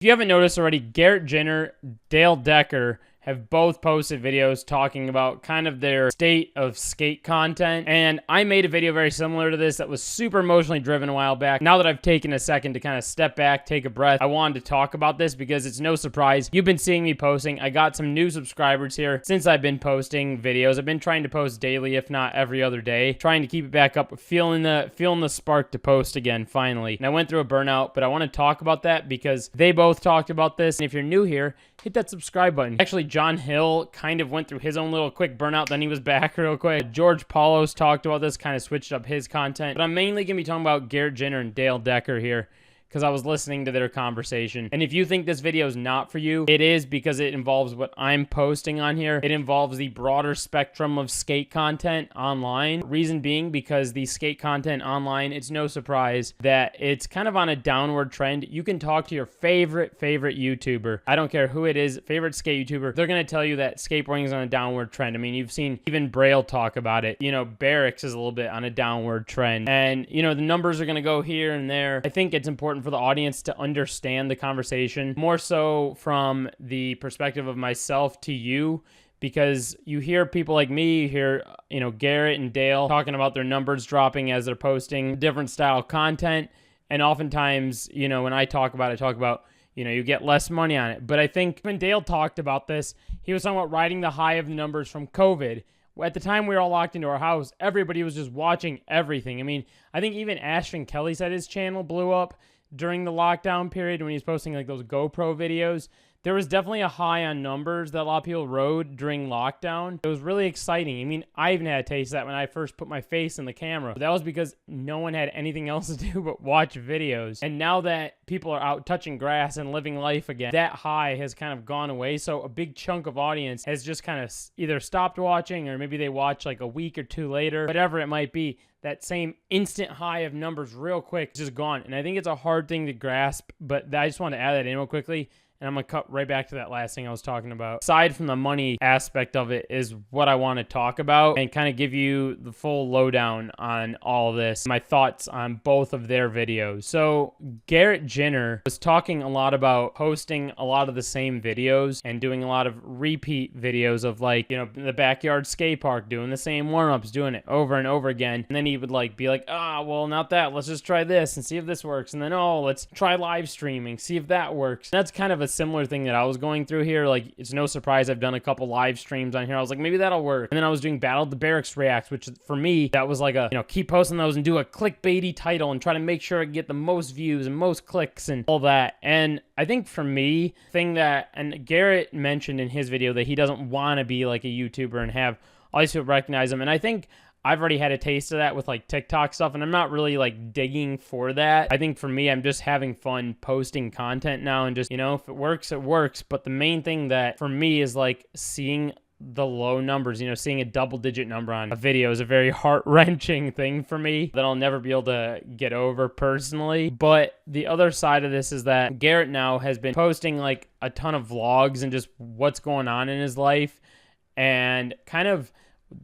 If you haven't noticed already, Garrett Jenner, Dale Decker have both posted videos talking about kind of their state of skate content. And I made a video very similar to this that was super emotionally driven a while back. Now that I've taken a second to kind of step back, take a breath, I wanted to talk about this because it's no surprise. You've been seeing me posting. I got some new subscribers here since I've been posting videos. I've been trying to post daily, if not every other day, trying to keep it back up, feeling the spark to post again, finally. And I went through a burnout, but I want to talk about that because they both talked about this. And if you're new here, hit that subscribe button. Actually, John Hill kind of went through his own little quick burnout, then he was back real quick. George Paulos talked about this, kind of switched up his content. But I'm mainly going to be talking about Garrett Jenner and Dale Decker here, because I was listening to their conversation. And if you think this video is not for you, it is, because it involves what I'm posting on here. It involves the broader spectrum of skate content online. Reason being, because the skate content online, it's no surprise that it's kind of on a downward trend. You can talk to your favorite YouTuber. I don't care who it is, favorite skate YouTuber. They're going to tell you that skateboarding is on a downward trend. I mean, you've seen even Braille talk about it. You know, Barracks is a little bit on a downward trend. And, you know, the numbers are going to go here and there. I think it's important for the audience to understand the conversation, more so from the perspective of myself to you, because you hear people like me, you hear, you know, Garrett and Dale talking about their numbers dropping as they're posting different style content. And oftentimes, you know, when I talk about it, you know, you get less money on it. But I think when Dale talked about this, he was talking about riding the high of the numbers from COVID. At the time we were all locked into our house, everybody was just watching everything. I mean, I think even Ashton Kelly said his channel blew up during the lockdown period when he was posting like those GoPro videos. There was definitely a high on numbers that a lot of people rode during lockdown. It was really exciting. I mean, I even had a taste of that when I first put my face in the camera. But that was because no one had anything else to do but watch videos. And now that people are out touching grass and living life again, that high has kind of gone away. So a big chunk of audience has just kind of either stopped watching, or maybe they watch like a week or two later, whatever it might be. That same instant high of numbers real quick just gone. And I think it's a hard thing to grasp, but I just want to add that in real quickly. And I'm going to cut right back to that last thing I was talking about. Aside from the money aspect of it is what I want to talk about and kind of give you the full lowdown on all this, my thoughts on both of their videos. So Garrett Jenner was talking a lot about posting a lot of the same videos and doing a lot of repeat videos of, like, you know, the backyard skate park, doing the same warm-ups, doing it over and over again. And then he would like be like, well, not that. Let's just try this and see if this works. And then, let's try live streaming, see if that works. And that's kind of a similar thing that I was going through here. Like, it's no surprise I've done a couple live streams on here. I was like, maybe that'll work. And then I was doing Battle of the Barracks reacts, which for me, that was like a, you know, keep posting those and do a clickbaity title and try to make sure I get the most views and most clicks and all that. And I think for me, and Garrett mentioned in his video that he doesn't want to be like a YouTuber and have all these people recognize him. And I think I've already had a taste of that with like TikTok stuff, and I'm not really like digging for that. I think for me, I'm just having fun posting content now, and just, you know, if it works, it works. But the main thing that for me is like seeing the low numbers, you know, seeing a double-digit number on a video is a very heart-wrenching thing for me that I'll never be able to get over personally. But the other side of this is that Garrett now has been posting like a ton of vlogs and just what's going on in his life, and kind of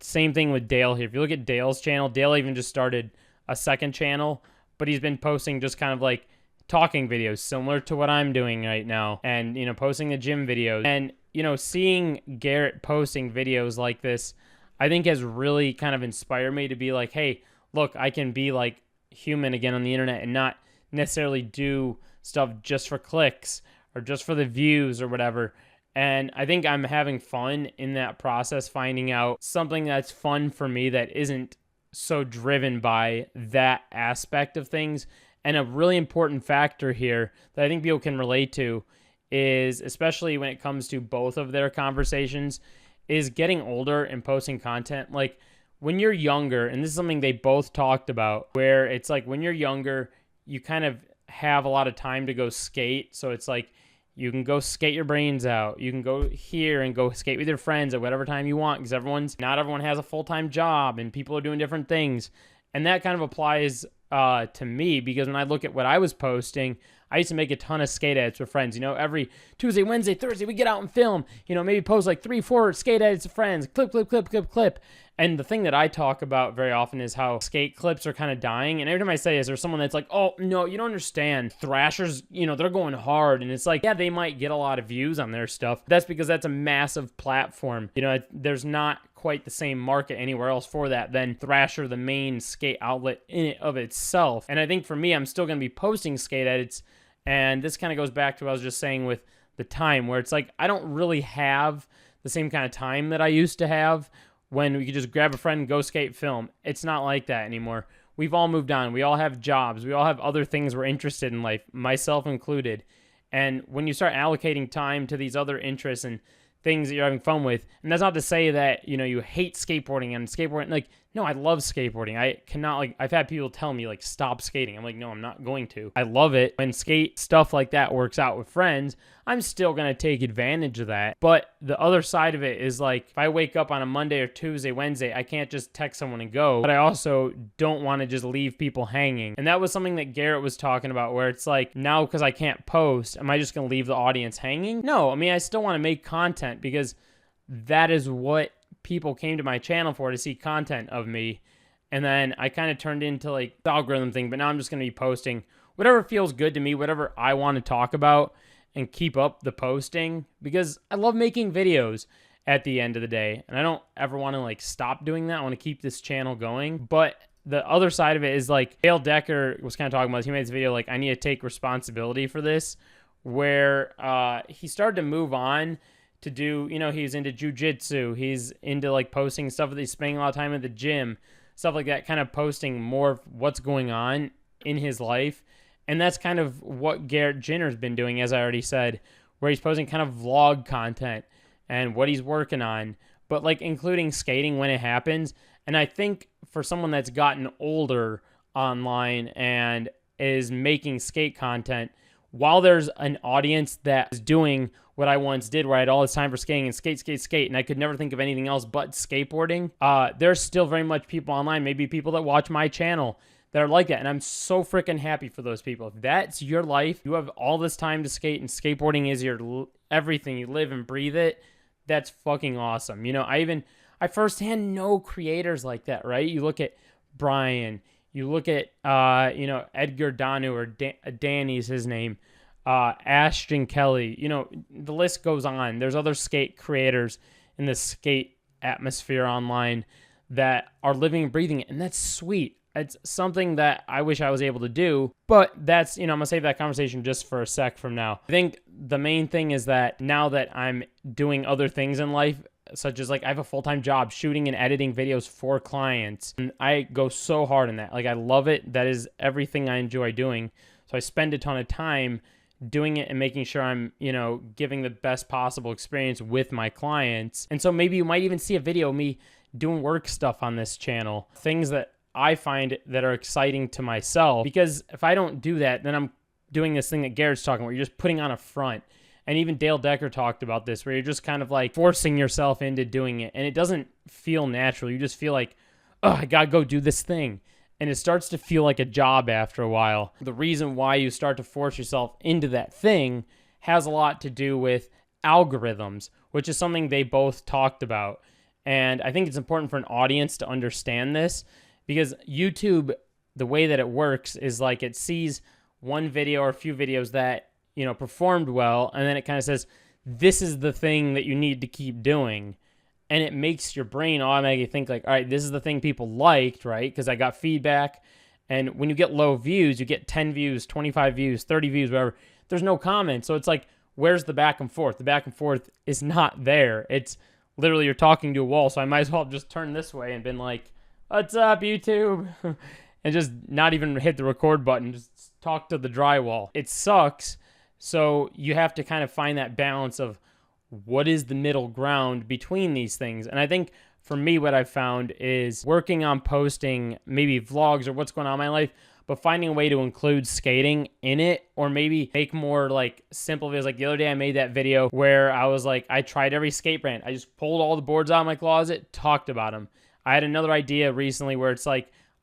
same thing with Dale here. If you look at Dale's channel, Dale even just started a second channel, but he's been posting just kind of like talking videos similar to what I'm doing right now, and, you know, posting the gym videos. And, you know, seeing Garrett posting videos like this, I think has really kind of inspired me to be like, hey, look, I can be like human again on the internet and not necessarily do stuff just for clicks or just for the views or whatever. And I think I'm having fun in that process, finding out something that's fun for me that isn't so driven by that aspect of things. And a really important factor here that I think people can relate to is, especially when it comes to both of their conversations, is getting older and posting content. Like, when you're younger, and this is something they both talked about, where it's like when you're younger, you kind of have a lot of time to go skate. So it's like, you can go skate your brains out. You can go here and go skate with your friends at whatever time you want, because not everyone has a full-time job and people are doing different things. And that kind of applies to me, because when I look at what I was posting, I used to make a ton of skate edits with friends. Every Tuesday, Wednesday, Thursday, we get out and film. Maybe post like 3-4 skate edits with friends. Clip, clip, clip, clip, clip. And the thing that I talk about very often is how skate clips are kind of dying. And every time I say this, there's someone that's like, oh, no, you don't understand. Thrashers, they're going hard. And it's like, yeah, they might get a lot of views on their stuff. That's because that's a massive platform. There's not quite the same market anywhere else for that than Thrasher, the main skate outlet in it of itself. And I think for me, I'm still going to be posting skate edits. And this kind of goes back to what I was just saying with the time, where it's like, I don't really have the same kind of time that I used to have when we could just grab a friend and go skate, film. It's not like that anymore. We've all moved on. We all have jobs. We all have other things we're interested in life, myself included. And when you start allocating time to these other interests and things that you're having fun with, and that's not to say that, you hate skateboarding and skateboarding. Like, no, I love skateboarding. I cannot, I've had people tell me, stop skating. I'm like, no, I'm not going to. I love it. When skate stuff like that works out with friends, I'm still going to take advantage of that. But the other side of it is if I wake up on a Monday or Tuesday, Wednesday, I can't just text someone and go. But I also don't want to just leave people hanging. And that was something that Garrett was talking about, where it's now because I can't post, am I just going to leave the audience hanging? No, I still want to make content, because that is what people came to my channel for, to see content of me. And then I kind of turned into the algorithm thing, but now I'm just going to be posting whatever feels good to me, whatever I want to talk about, and keep up the posting, because I love making videos at the end of the day. And I don't ever want to stop doing that. I want to keep this channel going. But the other side of it is Dale Decker was kind of talking about, he made this video I need to take responsibility for this, where he started to move on to do, he's into jujitsu, he's into posting stuff that he's spending a lot of time at the gym, stuff like that, kind of posting more of what's going on in his life. And that's kind of what Garrett Jenner's been doing, as I already said, where he's posting kind of vlog content and what he's working on, but including skating when it happens. And I think for someone that's gotten older online and is making skate content, while there's an audience that is doing what I once did, where I had all this time for skating and skate, and I could never think of anything else but skateboarding, there's still very much people online, maybe people that watch my channel, that are like that. And I'm so freaking happy for those people. If that's your life, you have all this time to skate, and skateboarding is your everything, you live and breathe it, that's fucking awesome. I firsthand know creators like that, right? You look at Brian, you look at, Edgar Danu, or Danny's his name, Ashton Kelly, the list goes on. There's other skate creators in the skate atmosphere online that are living and breathing it, and that's sweet. It's something that I wish I was able to do, but that's, I'm going to save that conversation just for a sec from now. I think the main thing is that now that I'm doing other things in life, such as I have a full-time job shooting and editing videos for clients, and I go so hard in that. I love it. That is everything I enjoy doing. So I spend a ton of time doing it and making sure I'm, giving the best possible experience with my clients. And so maybe you might even see a video of me doing work stuff on this channel, things that I find that are exciting to myself, because if I don't do that, then I'm doing this thing that Garrett's talking about. You're just putting on a front. And even Dale Decker talked about this, where you're just kind of forcing yourself into doing it. And it doesn't feel natural. You just feel oh, I got to go do this thing. And it starts to feel like a job after a while. The reason why you start to force yourself into that thing has a lot to do with algorithms, which is something they both talked about. And I think it's important for an audience to understand this, because YouTube, the way that it works is it sees one video or a few videos that, performed well, and then it kind of says, this is the thing that you need to keep doing. And it makes your brain automatically think all right, this is the thing people liked, right? Because I got feedback. And when you get low views, you get 10 views, 25 views, 30 views, whatever. There's no comments. So it's where's the back and forth? The back and forth is not there. It's literally you're talking to a wall. So I might as well have just turned this way and been what's up, YouTube? And just not even hit the record button, just talk to the drywall. It sucks. So you have to kind of find that balance of what is the middle ground between these things. And I think for me, what I've found is working on posting maybe vlogs or what's going on in my life, but finding a way to include skating in it, or maybe make more simple videos. The other day I made that video where I was I tried every skate brand. I just pulled all the boards out of my closet, talked about them. I had another idea recently where it's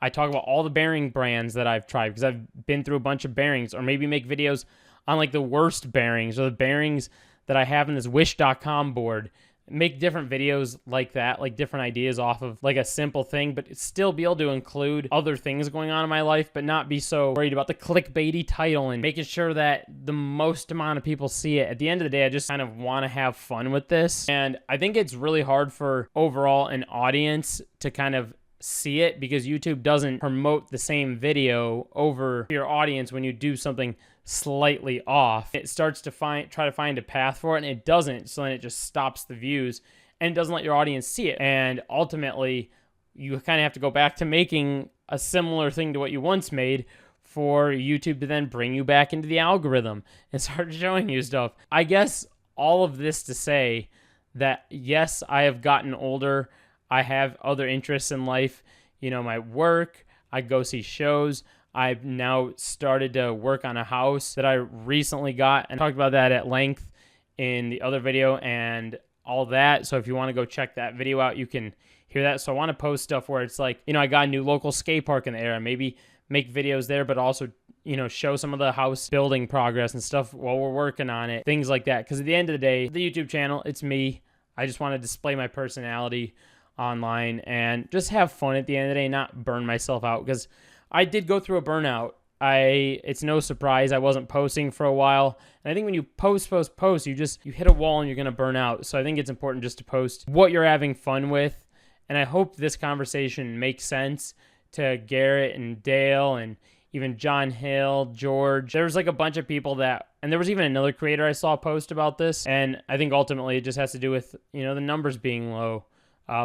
I talk about all the bearing brands that I've tried because I've been through a bunch of bearings, or maybe make videos on like the worst bearings or the bearings that I have in this wish.com board. Make different videos like that, like different ideas off of like a simple thing, but still be able to include other things going on in my life, but not be so worried about the clickbaity title and making sure that the most amount of people see it. At the end of the day, I just kind of want to have fun with this. And I think it's really hard for overall an audience to kind of see it because YouTube doesn't promote the same video over your audience when you do something slightly off. It starts to try to find a path for it, and it doesn't, so then it just stops the views and it doesn't let your audience see it. And ultimately, you kind of have to go back to making a similar thing to what you once made for YouTube to then bring you back into the algorithm and start showing you stuff. I guess all of this to say that yes, I have gotten older. I have other interests in life, my work, I go see shows. I've now started to work on a house that I recently got and talked about that at length in the other video and all that. So if you want to go check that video out, you can hear that. So I want to post stuff where it's like, I got a new local skate park in the area, maybe make videos there, but also, show some of the house building progress and stuff while we're working on it, things like that. Because at the end of the day, the YouTube channel, it's me. I just want to display my personality online and just have fun at the end of the day, not burn myself out, because I did go through a burnout. It's no surprise I wasn't posting for a while. And I think when you post, you hit a wall and you're going to burn out. So I think it's important just to post what you're having fun with. And I hope this conversation makes sense to Garrett and Dale and even John Hill, George. There was like a bunch of people and there was even another creator I saw post about this. And I think ultimately it just has to do with, the numbers being low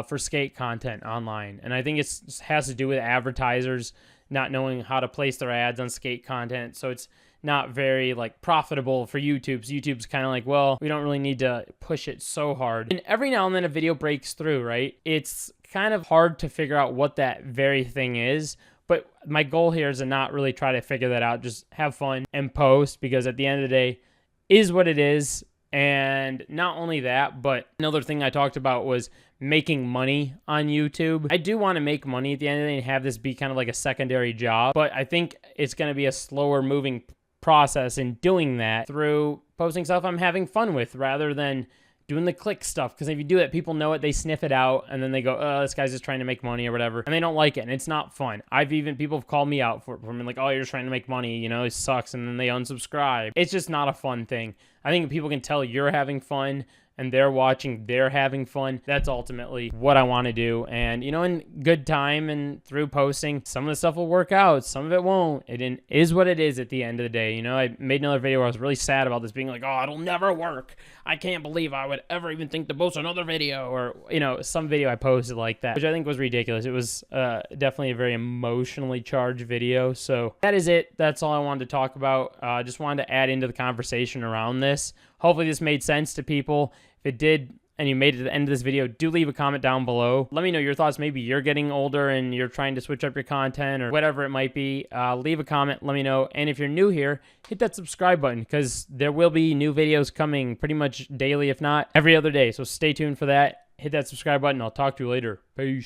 for skate content online. And I think it has to do with advertisers not knowing how to place their ads on skate content. So it's not very profitable for YouTube. So YouTube's kind of like, well, we don't really need to push it so hard. And every now and then a video breaks through, right? It's kind of hard to figure out what that very thing is. But my goal here is to not really try to figure that out. Just have fun and post, because at the end of the day, is what it is. And not only that, but another thing I talked about was making money on YouTube. I do want to make money at the end of the day and have this be kind of like a secondary job, but I think it's going to be a slower moving process in doing that through posting stuff I'm having fun with rather than doing the click stuff. Because if you do it, people know it, they sniff it out, and then they go, oh, this guy's just trying to make money or whatever, and they don't like it, and it's not fun. People have called me out for like, oh, you're just trying to make money, it sucks, and then they unsubscribe. It's just not a fun thing. I think if people can tell you're having fun and they're watching, they're having fun, that's ultimately what I want to do. And, in good time and through posting, some of the stuff will work out, some of it won't. It is what it is at the end of the day. I made another video where I was really sad about this, being like, oh, it'll never work. I can't believe I would ever even think to post another video, or, some video I posted like that, which I think was ridiculous. It was definitely a very emotionally charged video. So that is it. That's all I wanted to talk about. Just wanted to add into the conversation around this. Hopefully this made sense to people. If it did, and you made it to the end of this video, do leave a comment down below. Let me know your thoughts. Maybe you're getting older and you're trying to switch up your content or whatever it might be. Leave a comment. Let me know. And if you're new here, hit that subscribe button, because there will be new videos coming pretty much daily, if not every other day. So stay tuned for that. Hit that subscribe button. I'll talk to you later. Peace.